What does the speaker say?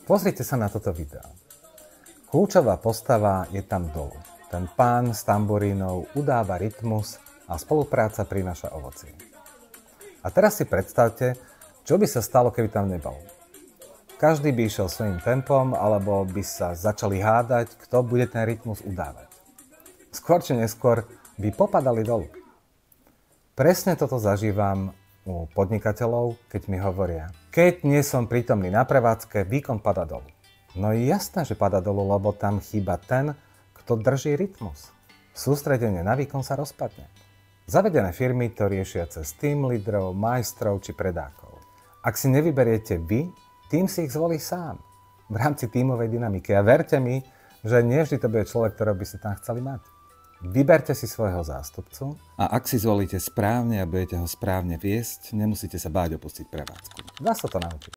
Pozrite sa na toto video. Kľúčová postava je tam dolu. Ten pán s tamburínou udáva rytmus a spolupráca prináša ovocie. A teraz si predstavte, čo by sa stalo, keby tam nebol. Každý by išiel svojím tempom, alebo by sa začali hádať, kto bude ten rytmus udávať. Skôr či neskôr by popadali dolu. Presne toto zažívam u podnikateľov, keď mi hovoria: keď nie som prítomný na prevádzke, výkon pada dolu. No je jasné, že pada dolu, lebo tam chýba ten, kto drží rytmus. Sústredenie na výkon sa rozpadne. Zavedené firmy to riešia cez team lídrov, majstrov či predákov. Ak si nevyberiete vy, tým si ich zvolí sám v rámci tímovej dynamiky. A verte mi, že nie vždy to bude človek, ktorého by ste tam chceli mať. Vyberte si svojho zástupcu a ak si zvolíte správne a budete ho správne viesť, nemusíte sa báť opustiť prevádzku. Dá sa to naučiť.